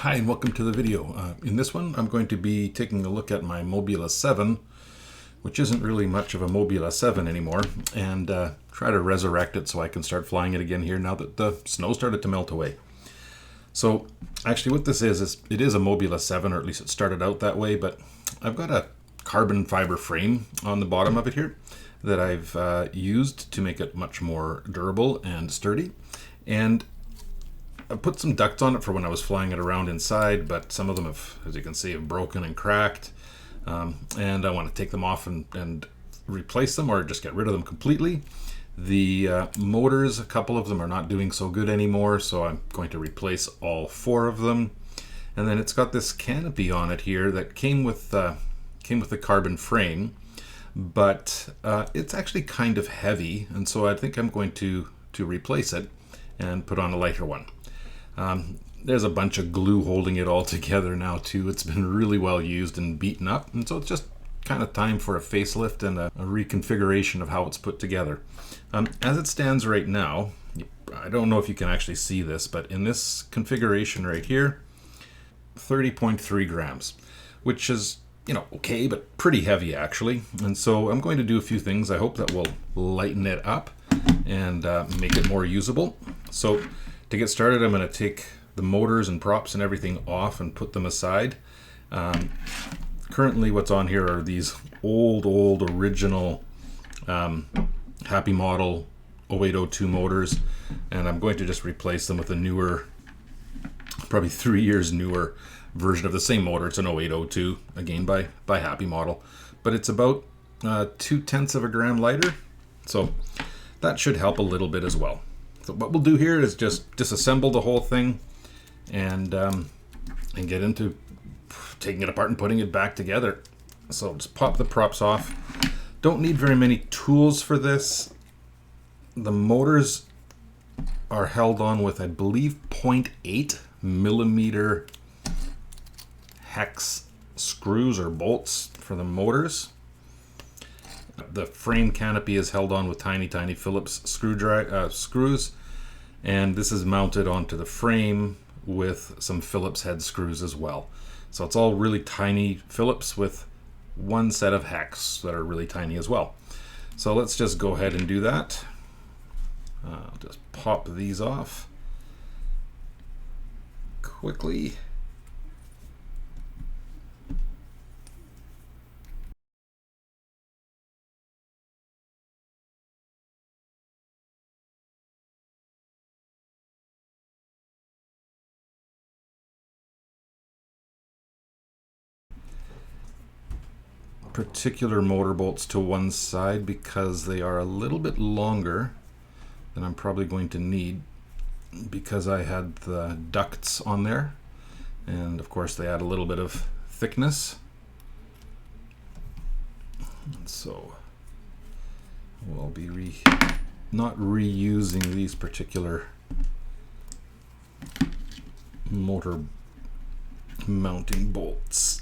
Hi and welcome to the video. In this one I'm going to be taking a look at my Mobula 7, which isn't really much of a Mobula 7 anymore, and try to resurrect it so I can start flying it again here now that the snow started to melt away. So actually what this is it is a Mobula 7, or at least it started out that way, but I've got a carbon fiber frame on the bottom of it here that I've used to make it much more durable and sturdy. And I put some ducts on it for when I was flying it around inside, but some of them have, as you can see, have broken and cracked. And I want to take them off and replace them, or just get rid of them completely. The motors, a couple of them are not doing so good anymore, so I'm going to replace all 4 of them. And then it's got this canopy on it here that came with the carbon frame, but it's actually kind of heavy, and so I think I'm going to replace it and put on a lighter one. There's a bunch of glue holding it all together now too. It's been really well used and beaten up, and so it's just kind of time for a facelift and a reconfiguration of how it's put together. As it stands right now, I don't know if you can actually see this, but in this configuration right here, 30.3 grams, which is, okay, but pretty heavy actually. And so I'm going to do a few things. I hope that will lighten it up and make it more usable. So to get started, I'm going to take the motors and props and everything off and put them aside. Currently what's on here are these old original Happy Model 0802 motors, and I'm going to just replace them with a newer, probably 3 years newer version of the same motor. It's an 0802, again by Happy Model, but it's about 0.2 of a gram lighter, so that should help a little bit as well. So what we'll do here is just disassemble the whole thing and get into taking it apart and putting it back together. So just pop the props off. Don't need very many tools for this. The motors are held on with, I believe, 0.8 millimeter hex screws or bolts for the motors. The frame canopy is held on with tiny Phillips screws, and this is mounted onto the frame with some Phillips head screws as well. So it's all really tiny Phillips with one set of hex that are really tiny as well. So let's just go ahead and do that. I'll just pop these off quickly. Particular motor bolts to one side because they are a little bit longer than I'm probably going to need, because I had the ducts on there, and of course they add a little bit of thickness, and so we'll be not reusing these particular motor mounting bolts.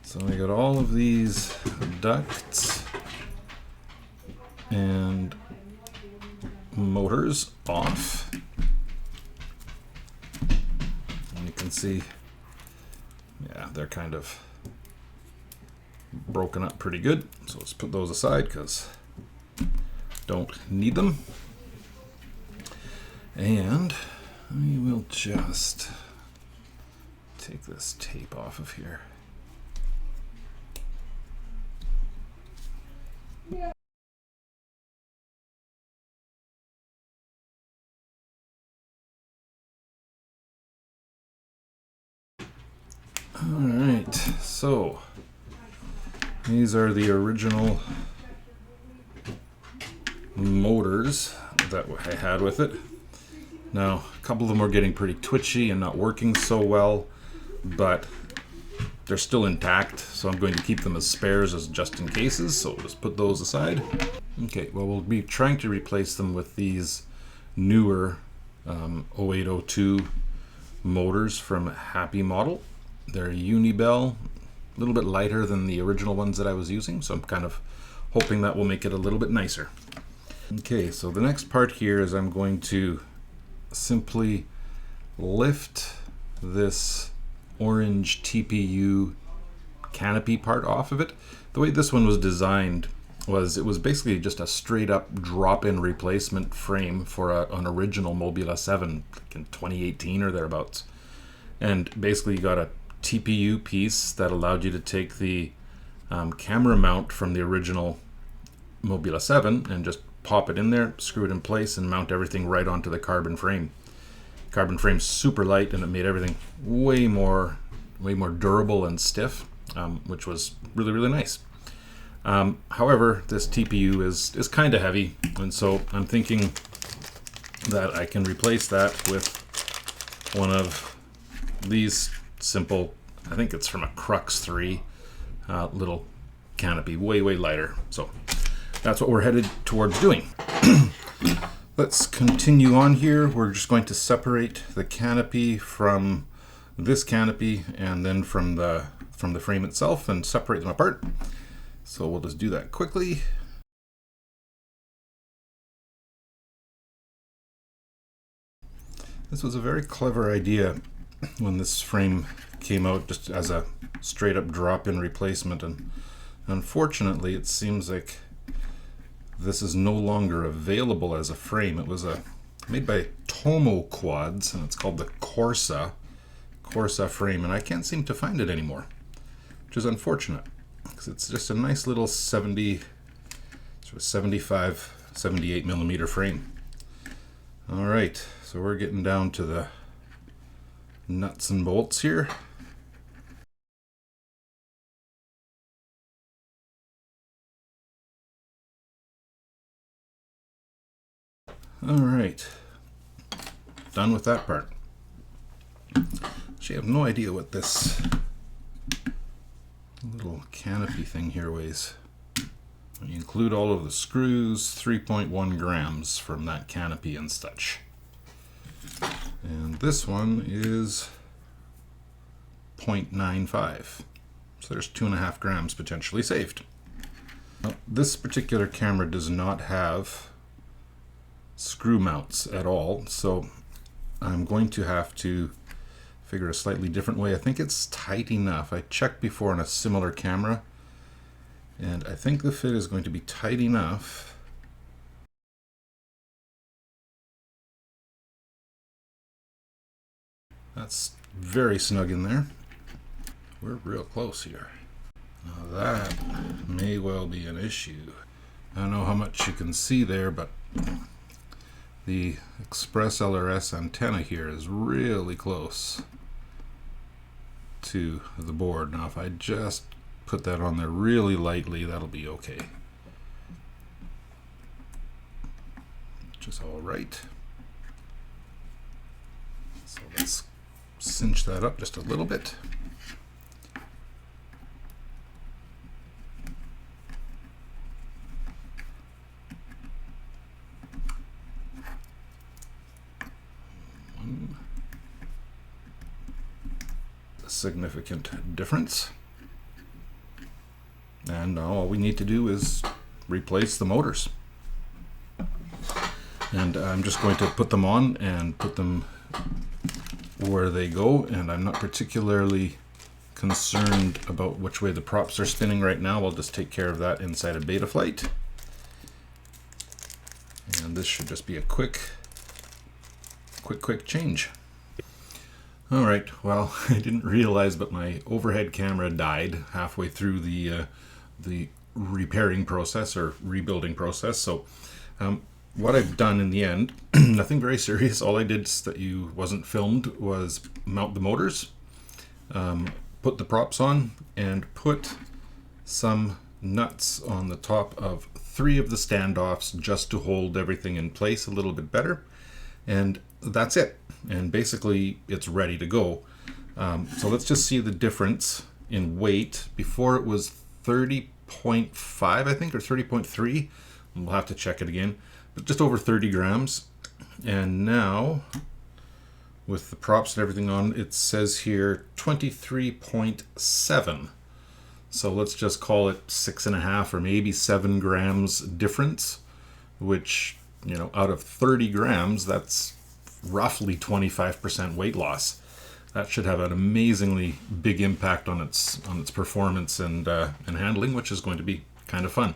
So I got all of these ducts and motors off. And you can see, yeah, they're kind of broken up pretty good. So let's put those aside because don't need them. And we will just take this tape off of here. Alright, so these are the original motors that I had with it. Now, a couple of them are getting pretty twitchy and not working so well, but they're still intact, so I'm going to keep them as spares, as just in cases, so just put those aside. Okay, well, we'll be trying to replace them with these newer 0802 motors from Happy Model. They're Unibel, a little bit lighter than the original ones that I was using, so I'm kind of hoping that will make it a little bit nicer. Okay, so the next part here is I'm going to simply lift this orange TPU canopy part off of it. The way this one was designed was it was basically just a straight up drop-in replacement frame for an original Mobula 7 like in 2018 or thereabouts. And basically you got a TPU piece that allowed you to take the camera mount from the original Mobula 7 and just pop it in there, screw it in place, and mount everything right onto the carbon frame. Carbon frame's super light, and it made everything way more durable and stiff, which was really, really nice. However, this TPU is kind of heavy, and so I'm thinking that I can replace that with one of these simple, I think it's from a Crux 3 little canopy, way lighter. So that's what we're headed towards doing. Let's continue on here. We're just going to separate the canopy from this canopy and then from the frame itself and separate them apart. So we'll just do that quickly. This was a very clever idea when this frame came out just as a straight up drop-in replacement, and unfortunately it seems like this is no longer available as a frame. It was made by Tomo Quads, and it's called the Corsa frame, and I can't seem to find it anymore, which is unfortunate because it's just a nice little 75, 78 millimeter frame. All right, so we're getting down to the nuts and bolts here. All right, done with that part. Actually, I have no idea what this little canopy thing here weighs. When you include all of the screws, 3.1 grams from that canopy and such. And this one is 0.95. So there's 2.5 grams potentially saved. Now, this particular camera does not have screw mounts at all, so I'm going to have to figure a slightly different way. I think it's tight enough. I checked before on a similar camera, and I think the fit is going to be tight enough. That's very snug in there. We're real close here. Now that may well be an issue. I don't know how much you can see there, but the Express LRS antenna here is really close to the board. Now if I just put that on there really lightly, that'll be okay. Which is all right. So let's cinch that up just a little bit. Significant difference, and now all we need to do is replace the motors, and I'm just going to put them on and put them where they go, and I'm not particularly concerned about which way the props are spinning right now. I'll just take care of that inside a Betaflight, and this should just be a quick change. All right, well, I didn't realize, but my overhead camera died halfway through the repairing process or rebuilding process. So what I've done in the end, nothing very serious. All I did that wasn't filmed was mount the motors, put the props on, and put some nuts on the top of 3 of the standoffs just to hold everything in place a little bit better. And that's it. And basically it's ready to go. So let's just see the difference in weight. Before it was 30.5, I think, or 30.3 We'll have to check it again, but just over 30 grams. And now with the props and everything on, it says here 23.7. So let's just call it 6.5 or maybe 7 grams difference, which, you know, out of 30 grams, that's roughly 25% weight loss. That should have an amazingly big impact on its performance and handling, which is going to be kind of fun.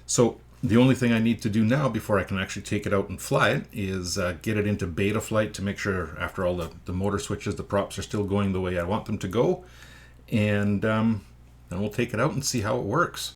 So the only thing I need to do now before I can actually take it out and fly it is get it into beta flight to make sure after all the motor switches, the props are still going the way I want them to go. And then we'll take it out and see how it works.